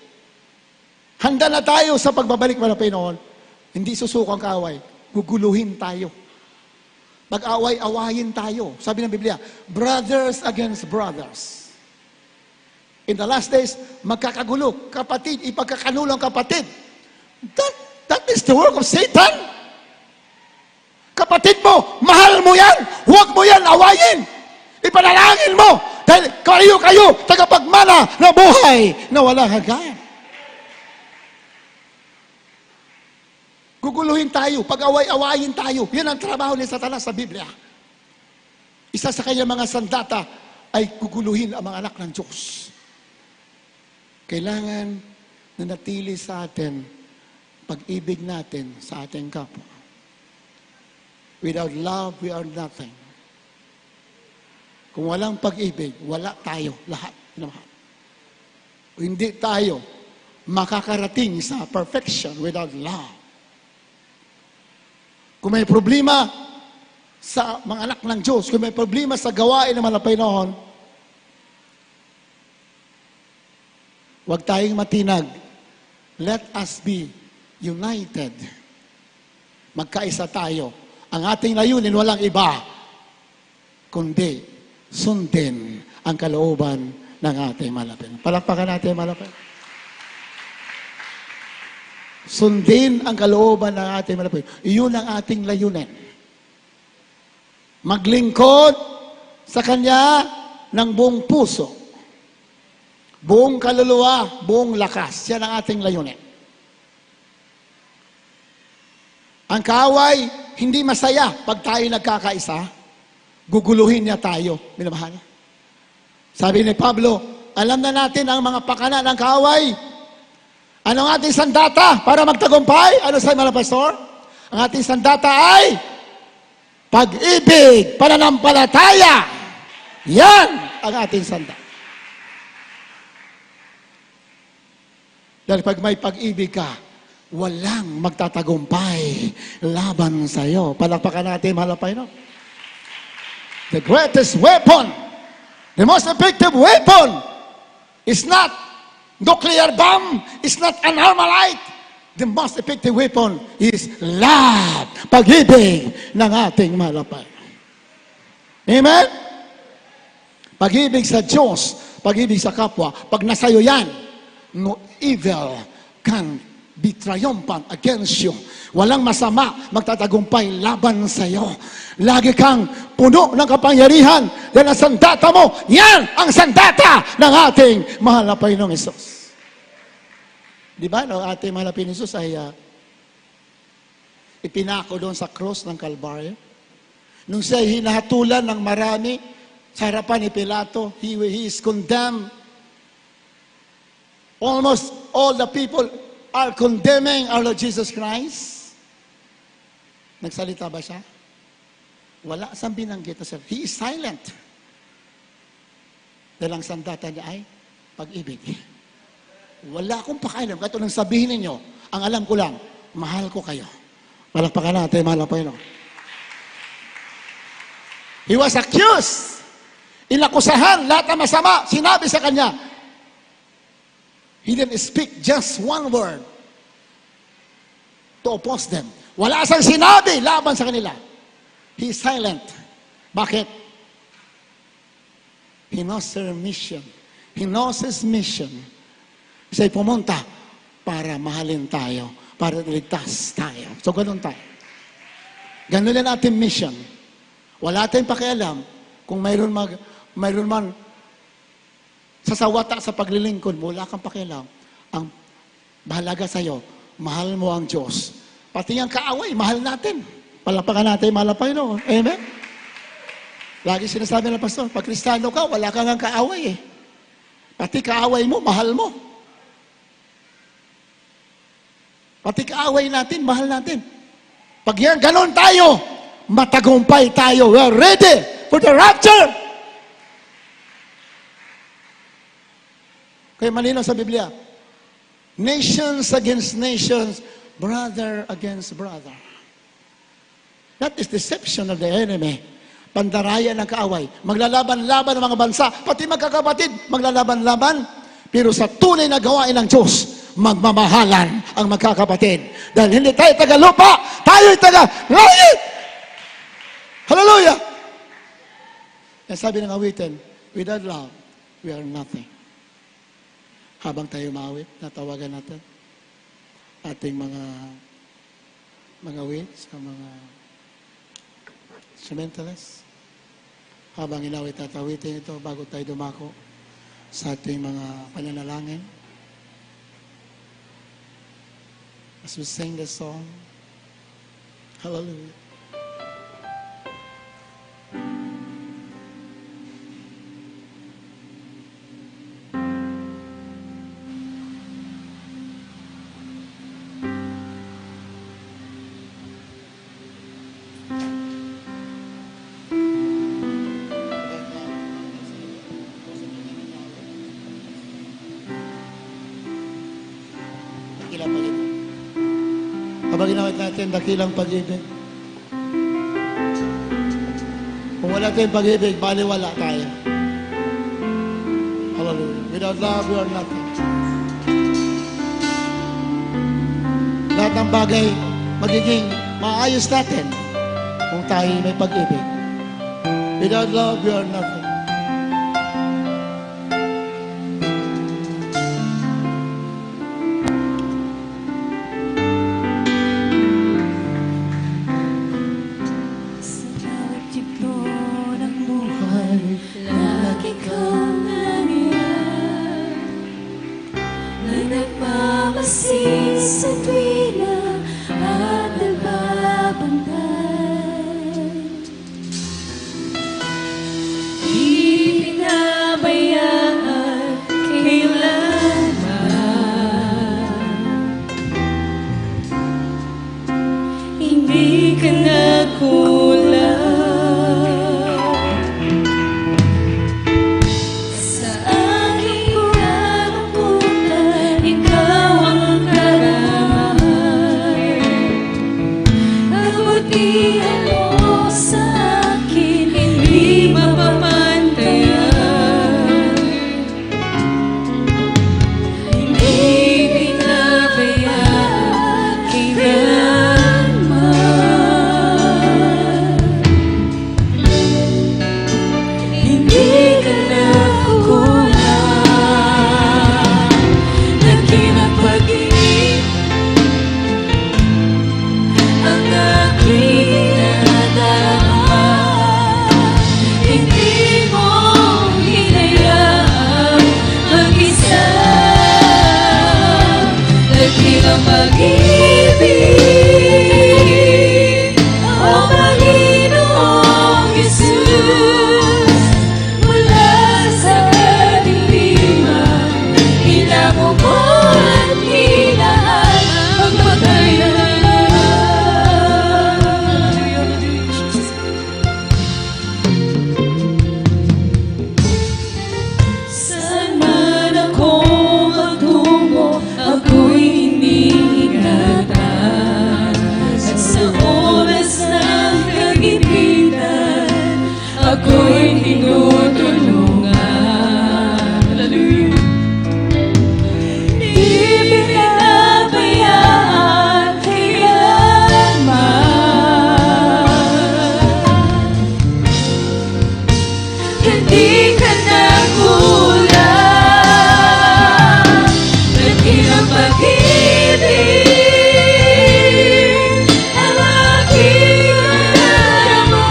Handa na tayo sa pagbabalik ng Panginoon. Hindi susuko ang kaaway. Guguluhin tayo. Mag-away-awayin tayo. Sabi ng Biblia, brothers against brothers. In the last days, magkakagulo. Kapatid, ipagkakanulo ang kapatid. That is the work of Satan. Kapatid mo, mahal mo yan. Huwag mo yan awayin. Ipanalangin mo. Dahil kayo, tagapagmana na buhay na walang hanggan. Guguluhin tayo, pag-away-awayin tayo. Yan ang trabaho ni Satanas sa Biblia. Isa sa kanyang mga sandata ay guguluhin ang mga anak ng Diyos. Kailangan nanatili sa atin pag-ibig natin sa ating kapwa. Without love, we are nothing. Kung walang pag-ibig, wala tayo, lahat. Hindi tayo makakarating sa perfection without love. Kung may problema sa mga anak ng Diyos, kung may problema sa gawain ng mga Panginoon, huwag tayong matinag. Let us be united. Magkaisa tayo. Ang ating layunin walang iba, kundi sundin ang kalooban ng ating malapit. Palakpakan natin malapit. Sundin ang kalooban ng ating malapit. Iyon ang ating layunin. Maglingkod sa Kanya ng buong puso, buong kaluluwa, buong lakas. Yan ang ating layunin. Ang kaaway, hindi masaya pag tayo nagkakaisa. Guguluhin niya tayo. Minamahal. Sabi ni Pablo, alam na natin ang mga pakana ng kaaway. Ano ang ating sandata para magtagumpay? Ano sabi mga pastor? Ang ating sandata ay pag-ibig, pananampalataya. Yan ang ating sandata. Dahil pag may pag-ibig ka, walang magtatagumpay laban sa iyo. Palakpakan natin, mahal na Panginoon. The greatest weapon, the most effective weapon is not nuclear bomb, is not an Armalite. The most effective weapon is love, pag-ibig ng ating mahal na Panginoon. Amen? Pag-ibig sa Diyos, pag-ibig sa kapwa, pag nasayo yan, no evil can be triumphant against you. Walang masama magtatagumpay laban sa iyo. Lagi kang puno ng kapangyarihan dahil ang sandata mo, yan ang sandata ng ating mahal na Panginoong Hesus. Di ba, no, ating mahal na Panginoong Hesus ay ipinako doon sa cross ng Kalbaryo. Nung siya hinahatulan ng marami sa harapan ni Pilato, he is condemned. Almost all the people are condemning our Lord Jesus Christ. Nagsalita ba siya? Wala siyang binanggit na siya. He is silent. Dahil ang sandata niya ay pag-ibig. Wala akong pakailam. Kahit anong sabihin ninyo, ang alam ko lang, mahal ko kayo. Palakpakan natin, mahal na Panginoon. He was accused. Inakusahan, lahat ng masama, sinabi sa kanya. He didn't speak just one word to oppose them. Wala siyang sinabi laban sa kanila. He is silent. Bakit? He knows their mission. He knows his mission. Siya'y pumunta para mahalin tayo, para iligtas tayo. So, ganun tayo. Ganun lang ating mission. Wala tayong pakialam kung mayroon man sasawata sa paglilingkod mo, wala kang pakialam. Ang bahalaga sa'yo, mahal mo ang Diyos. Pati ang kaaway, mahal natin. Palapakan natin, mahal na Panginoon. Amen? Lagi sinasabi ng pastor, pag Kristiyano ka, wala kang ang kaaway eh. Pati kaaway mo, mahal mo. Pati kaaway natin, mahal natin. Pag yan, ganon tayo, matagumpay tayo. We are ready for the rapture. Kaya malinaw sa Biblia, nations against nations, brother against brother. That is deception of the enemy. Pandaraya ng kaaway. Maglalaban-laban ng mga bansa, pati magkakapatid, maglalaban-laban. Pero sa tunay na gawain ng Diyos, magmamahalan ang magkakapatid. Dahil hindi tayo taga lupa, tayo'y taga langit. Hallelujah! Yan sabi ng awitin, without love, we are nothing. Habang tayo maawit, natawagan natin ating mga wits, mga instrumentalists. Habang inawit at awitin ito, bago tayo dumako sa ating mga pananalangin. As we sing the song, hallelujah. Dakilang pag-ibig. Kapag ginawit natin, dakilang pag-ibig. Kung wala tayong pag-ibig, baliwala tayo. Hallelujah. Without love, we are nothing. Lahat ng bagay magiging maayos natin kung tayo may pag-ibig. Without love, we are nothing. Sa bawat yugto ng buhay, lagi kang nariyan, na nagmamasid sa tuwina at nagbabantay. Di pinabayaan kailanman, hindi ka nagkulang. Sa aking kalungkutan, ikaw ang karamay. Kabutihan mo sa akin, hindi mapapantayan. Hindi pinabayaan kailanman. Hindi ka nagkukulang. Dakilang pag-ibig ang aking nadama. Hindi mo hinayaang mag-isa. Dakilang pag-ibig, O Panginoong Jesus, mula sa kadiliman, hinamo mo at hinaan ang pagkailangan. Saan man ako magtungo, ako'y iniingatan. At sa oras ng kagipitan, ako'y tinutulungan. Hallelujah. Di pinabayaan kailanman. Hindi ka nagkulang. Dakilang pag-ibig ang aking nadarama.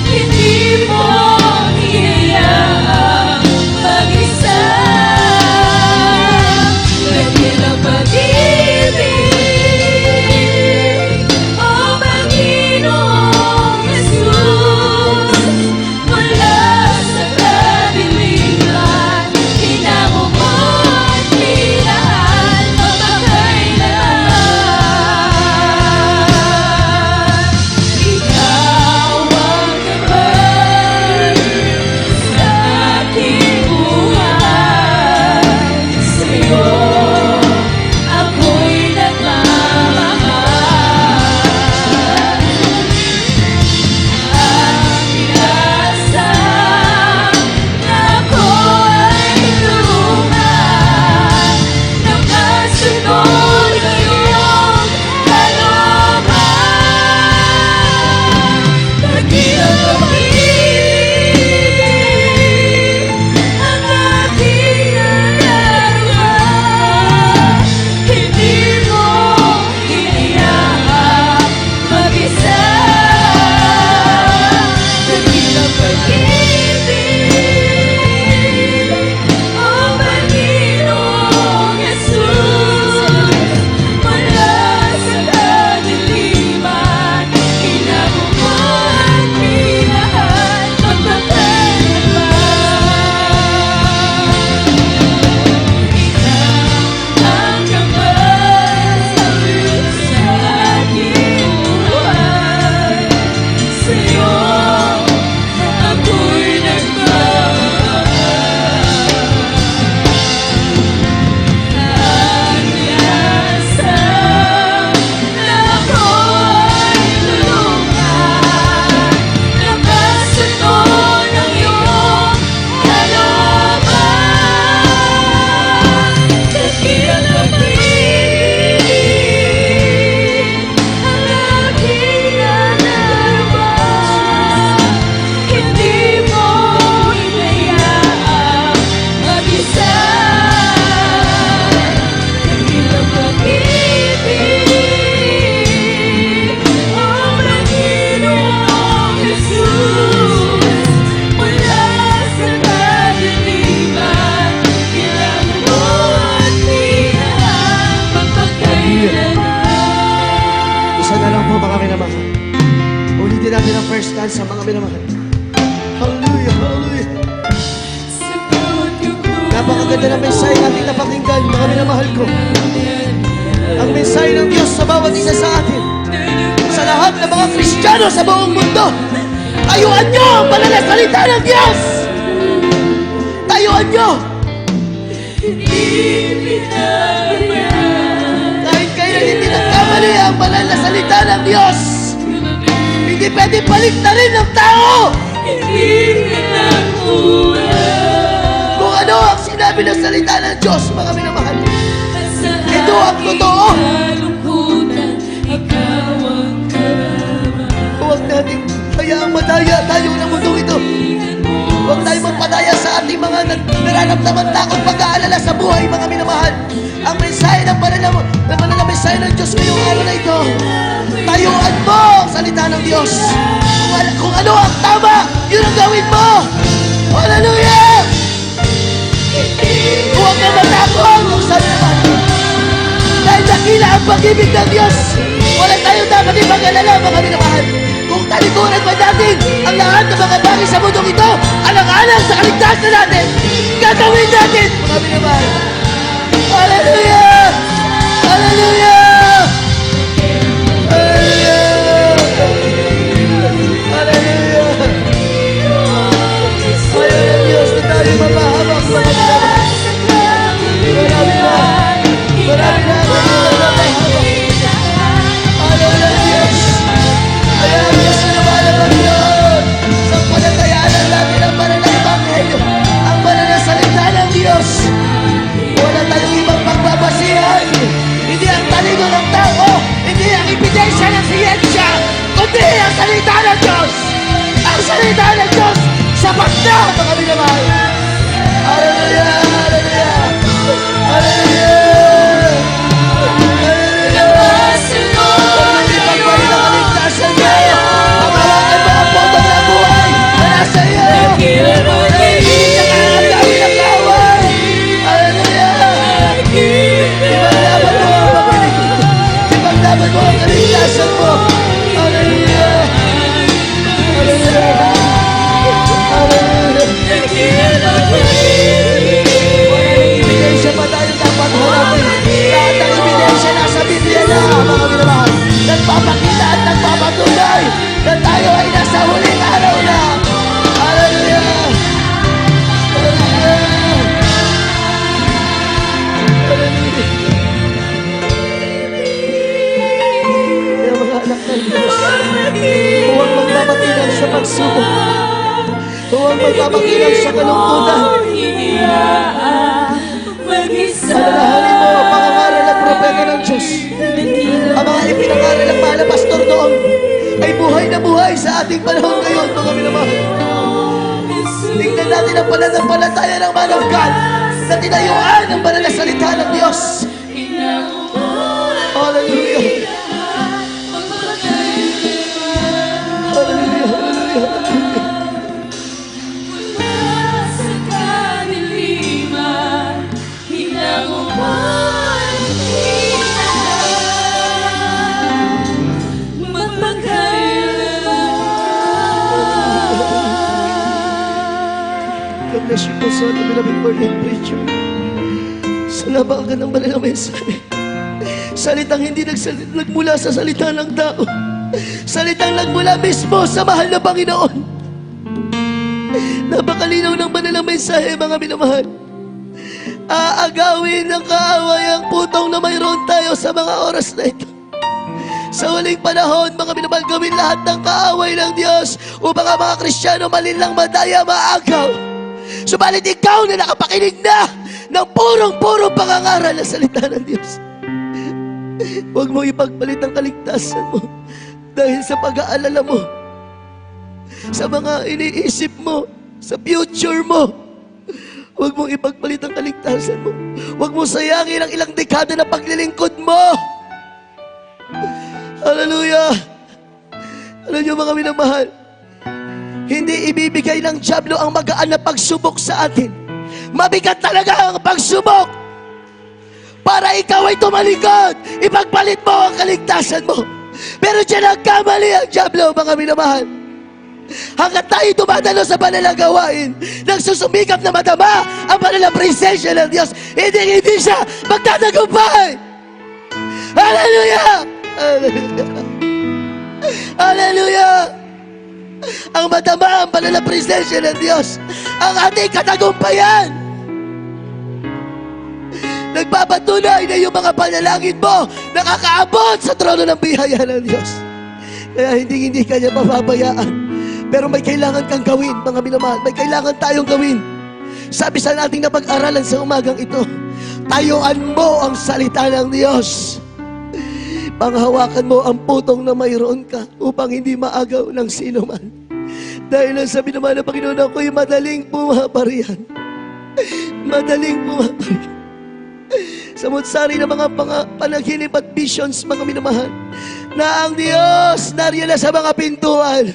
Hindi mo hinayaang mag-isa. Dakilang pag-ibig, O Panginoong Jesus, mula sa kadiliman, hinamo mo at hinaan pag-asa, mga minamahal. Hallelujah, hallelujah. Sa bawat yuko Napakaganda ng mensahe ating napakinggan, mga minamahal ko. Ang mensahe ng Diyos sa bawat isa sa atin. Sa lahat ng mga Kristiyano sa buong mundo. Tayuan nyo ang banal na salita ng Diyos! Tayuan nyo! Kahit kayo hindi nagkamali ang banal na salita ng Diyos, hindi pwede balik na rin ng tao! Kung ano ang sinabi ng salita ng Diyos, mga minamahal. Ito ang totoo. Huwag natin hayaang madaya tayo ng mundong ito. Huwag tayo magpadaya sa ating mga nararamdaman takot pag-aalala sa buhay, mga minamahal. Ang mensahe ng banal na mensahe ng Diyos ngayong araw na ito. Tayuan mo ang salita ng Diyos. Kung ano ang tama, yun ang gawin mo. Hallelujah! Huwag ka matakot kung saan naman. Dahil dakila ang pag-ibig ng Diyos. Wala tayong dapat ipag-alala, mga minamahal. Kung talikuran man natin ang lahat ng mga bagay sa mundong ito, alang-alang sa kaligtasan natin, gagawin natin, mga minamahal. Hallelujah! Hallelujah! Hallelujah! Hallelujah! Ayaw ng Diyos na tayo mapahabang, mga minamahal. Marami na ang mapahabang. Ayaw ng Diyos. Ayaw ng Diyos na lumalabag yun. Sa panatayanan natin ang banal na ebanghelyo, ang banal na salita ng Diyos. Wala tayong ibang pagbabasihan. Hindi ang talino ng tao, hindi ang ebidensya ng siyensya, kundi ang salita ng Diyos. Ang salita ng Diyos, sapat na, mga minamahal. Hallelujah! Hallelujah! Hallelujah! Huwag hindi pagpalit ang kaligtasan niya. Pagkawakan mo ang potong ng buhay na nasa iyo. Hindi ka kakagawin ang kaway. Hallelujah! Ipaglaban mo ang pagpilig. Ipaglaban mo ang kaligtasan mo. Hallelujah! Hallelujah! Hallelujah! Ebidensya pa tayo dapat hanapin. Lahat ng ebidensya nasa Biblia na, mga minamahal. Nagpapakita at nagpapatunay na tayo ay nasa huling araw na. Hallelujah! Hallelujah! Hallelujah! Kaya mga anak ng Diyos, huwag magpapatilang sa pagsubok. Huwag magpapatilang sa kalungkutan. Alalahanin mo ang pangangaral ng propeta ng Diyos. Ang mga ipinangaral ng mahal na pastor noon ay buhay na buhay sa ating panahon ngayon, mga minamahal. Tingnan natin ang pananampalataya ng man of God na tinayuan ang banal na salita ng Diyos. Hallelujah! Hallelujah! Hallelujah! God bless you po sa ating beloved Lord and preacher. Sa nabagan ng banal na mensahe. Salitang hindi nagmula sa salita ng tao. Salitang nagmula mismo sa mahal na Panginoon. Napakalinaw ng banal na mensahe, mga minamahal. Aagawin ng kaaway ang putong na mayroon tayo sa mga oras na ito. Sa huling panahon, mga minamahal, gawin lahat ng kaaway ng Diyos upang ang mga Kristiyano malinlang madaya, maagaw. Subalit ikaw na nakapakinig na ng purong-purong pangangaral na salita ng Diyos. Huwag mo ipagpalit ang kaligtasan mo dahil sa pag-aalala mo, sa mga iniisip mo, sa future mo. Huwag mong ipagpalit ang kaligtasan mo. Huwag mo sayangin ang ilang dekada na paglilingkod mo. Hallelujah! Alam niyo, mga minamahal, hindi ibibigay ng dyablo ang magaan na pagsubok sa atin. Mabigat talaga ang pagsubok para ikaw ay tumalikod. Ipagpalit mo ang kaligtasan mo. Pero dyan nagkamali ang dyablo, mga minamahal. Hanggat tayo dumadalo sa banal na gawain, nagsusumikap na madama ang banal na presensya ng Diyos, hindi siya magtatagumpay. Hallelujah! Hallelujah! Hallelujah! Ang madama ang banal na presensya ng Diyos, ang ating katagumpayan. Nagpapatunay na yung mga panalangin mo nakakaabot sa trono ng biyaya ng Diyos. Kaya hindi kanya mapabayaan. Pero may kailangan kang gawin, mga minamahal. May kailangan tayong gawin. Sabi sa nating napag-aralan sa umagang ito, tayuan mo ang salita ng Diyos. Panghawakan mo ang putong na mayroon ka upang hindi maagaw ng sino man. Dahil ang sabi naman ng Panginoon, ako'y madaling pumaparihan. Madaling pumaparihan. Samutsari ng mga panaginip at visions, mga minamahal, na ang Diyos nariyan na sa mga pintuan.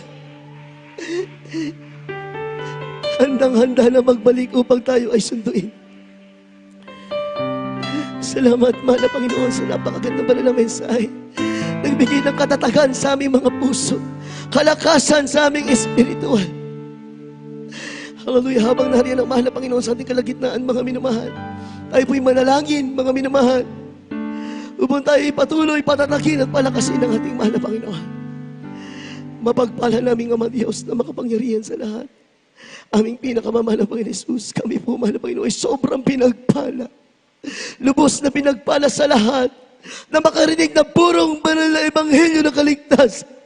Handang-handa na magbalik upang tayo ay sunduin. Salamat, mahal na Panginoon, sa napakagandang banal na mensahe. Nagbigay ng katatagan sa aming mga puso, kalakasan sa aming espiritual. Hallelujah, habang nariyan ang mahal na Panginoon sa ating kalagitnaan, mga minamahal, tayo po'y manalangin, mga minamahal, upang tayo ipatuloy, patatakin at palakasin ang ating mahal na Panginoon. Mapagpala namin, Ama Diyos, na makapangyarihan sa lahat. Aming pinakamamahal na Panginoon Jesus, kami po, mahal na Panginoon, ay sobrang pinagpala. Lubos na pinagpala sa lahat na makarinig ng purong banal na ebanghelyo ng kaligtasan.